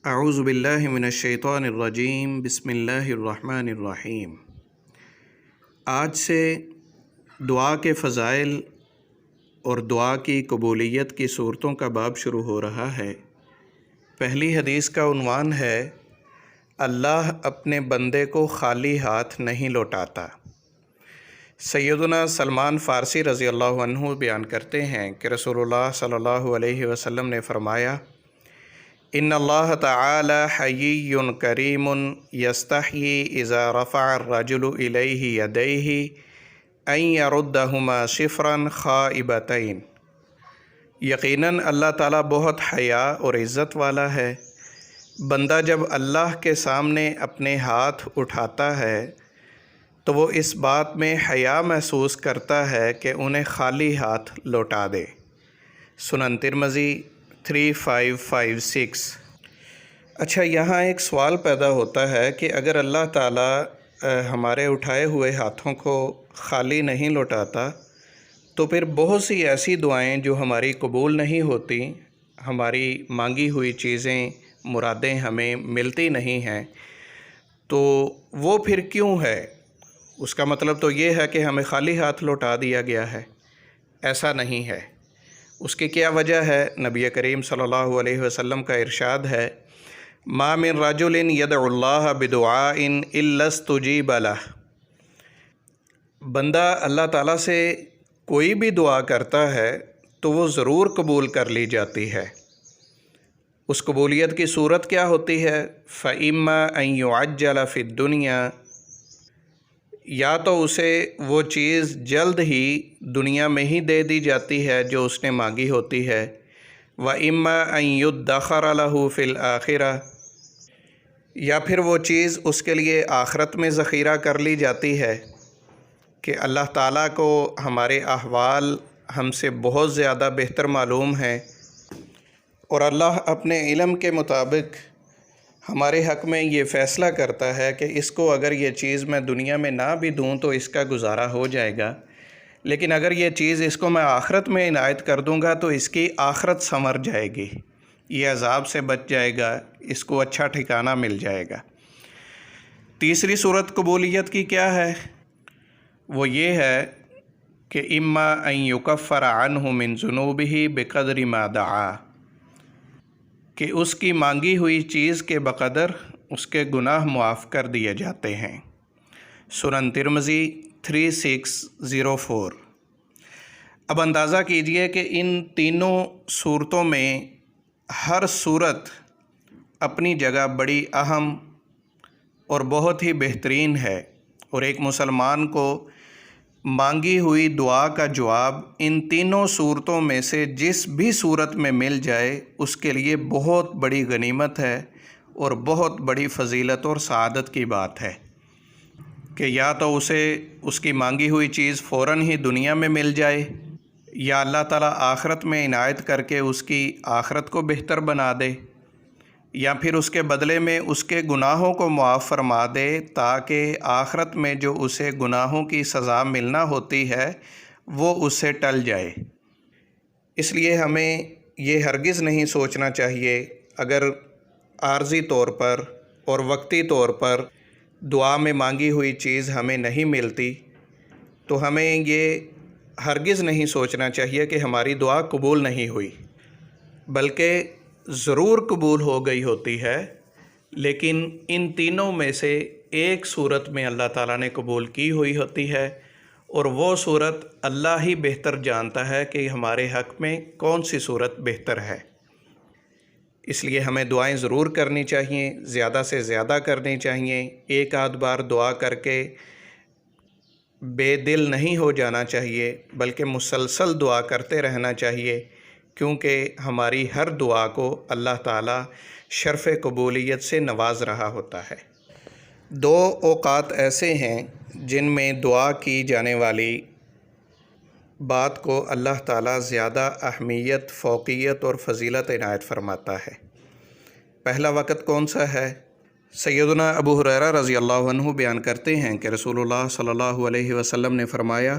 اعوذ باللہ من الشیطان الرجیم بسم اللہ الرحمن الرحیم۔ آج سے دعا کے فضائل اور دعا کی قبولیت کی صورتوں کا باب شروع ہو رہا ہے۔ پہلی حدیث کا عنوان ہے اللہ اپنے بندے کو خالی ہاتھ نہیں لوٹاتا۔ سیدنا سلمان فارسی رضی اللہ عنہ بیان کرتے ہیں کہ رسول اللہ صلی اللہ علیہ وسلم نے فرمایا، ان اللہ تعالی حیی کریم یستحیی اذا رفع الرجل الیہ یدیہ ان یردہما صفرا خائبتین۔ یقیناً اللہ تعالیٰ بہت حیا اور عزت والا ہے۔ بندہ جب اللہ کے سامنے اپنے ہاتھ اٹھاتا ہے تو وہ اس بات میں حیا محسوس کرتا ہے کہ انہیں خالی ہاتھ لوٹا دے۔ سنن ترمذی 3556۔ اچھا، یہاں ایک سوال پیدا ہوتا ہے کہ اگر اللہ تعالیٰ ہمارے اٹھائے ہوئے ہاتھوں کو خالی نہیں لوٹاتا تو پھر بہت سی ایسی دعائیں جو ہماری قبول نہیں ہوتی، ہماری مانگی ہوئی چیزیں مرادیں ہمیں ملتی نہیں ہیں، تو وہ پھر کیوں ہے؟ اس کا مطلب تو یہ ہے کہ ہمیں خالی ہاتھ لوٹا دیا گیا ہے۔ ایسا نہیں ہے۔ اس کی کیا وجہ ہے؟ نبی کریم صلی اللہ علیہ وسلم کا ارشاد ہے، ما من رجل یدعو اللہ بدعاء الا استجیب لہ۔ بندہ اللہ تعالیٰ سے کوئی بھی دعا کرتا ہے تو وہ ضرور قبول کر لی جاتی ہے۔ اس قبولیت کی صورت کیا ہوتی ہے؟ فَإِمَّا أَن يُعَجَّلَ فِي الدُّنْيَا، یا تو اسے وہ چیز جلد ہی دنیا میں ہی دے دی جاتی ہے جو اس نے مانگی ہوتی ہے، وَإِمَّا أَن يُدَّخَرَ لَهُ فِي الْآخِرَةِ، یا پھر وہ چیز اس کے لیے آخرت میں ذخیرہ کر لی جاتی ہے کہ اللہ تعالیٰ کو ہمارے احوال ہم سے بہت زیادہ بہتر معلوم ہیں، اور اللہ اپنے علم کے مطابق ہمارے حق میں یہ فیصلہ کرتا ہے کہ اس کو اگر یہ چیز میں دنیا میں نہ بھی دوں تو اس کا گزارا ہو جائے گا، لیکن اگر یہ چیز اس کو میں آخرت میں عنایت کر دوں گا تو اس کی آخرت سنور جائے گی، یہ عذاب سے بچ جائے گا، اس کو اچھا ٹھکانہ مل جائے گا۔ تیسری صورت قبولیت کی کیا ہے؟ وہ یہ ہے کہ اما ان یکفر عنہ من ذنوبہ بقدر ما دعا، کہ اس کی مانگی ہوئی چیز کے بقدر اس کے گناہ معاف کر دیے جاتے ہیں۔ سنن ترمذی 3604۔ اب اندازہ کیجئے کہ ان تینوں صورتوں میں ہر صورت اپنی جگہ بڑی اہم اور بہت ہی بہترین ہے، اور ایک مسلمان کو مانگی ہوئی دعا کا جواب ان تینوں صورتوں میں سے جس بھی صورت میں مل جائے اس کے لیے بہت بڑی غنیمت ہے اور بہت بڑی فضیلت اور سعادت کی بات ہے کہ یا تو اسے اس کی مانگی ہوئی چیز فوراً ہی دنیا میں مل جائے، یا اللہ تعالیٰ آخرت میں عنایت کر کے اس کی آخرت کو بہتر بنا دے، یا پھر اس کے بدلے میں اس کے گناہوں کو معاف فرما دے تاکہ آخرت میں جو اسے گناہوں کی سزا ملنا ہوتی ہے وہ اس سے ٹل جائے۔ اس لیے ہمیں یہ ہرگز نہیں سوچنا چاہیے اگر عارضی طور پر اور وقتی طور پر دعا میں مانگی ہوئی چیز ہمیں نہیں ملتی تو ہمیں یہ ہرگز نہیں سوچنا چاہیے کہ ہماری دعا قبول نہیں ہوئی، بلکہ ضرور قبول ہو گئی ہوتی ہے، لیکن ان تینوں میں سے ایک صورت میں اللہ تعالیٰ نے قبول کی ہوئی ہوتی ہے، اور وہ صورت اللہ ہی بہتر جانتا ہے کہ ہمارے حق میں کون سی صورت بہتر ہے۔ اس لیے ہمیں دعائیں ضرور کرنی چاہیے، زیادہ سے زیادہ کرنی چاہیے، ایک آدھ بار دعا کر کے بے دل نہیں ہو جانا چاہیے، بلکہ مسلسل دعا کرتے رہنا چاہیے، کیونکہ ہماری ہر دعا کو اللہ تعالیٰ شرف قبولیت سے نواز رہا ہوتا ہے۔ دو اوقات ایسے ہیں جن میں دعا کی جانے والی بات کو اللہ تعالیٰ زیادہ اہمیت، فوقیت اور فضیلت عنایت فرماتا ہے۔ پہلا وقت کون سا ہے؟ سیدنا ابو ہریرہ رضی اللہ عنہ بیان کرتے ہیں کہ رسول اللہ صلی اللہ علیہ وسلم نے فرمایا،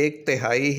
1/3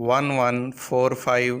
1145,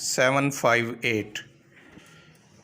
758।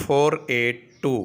482।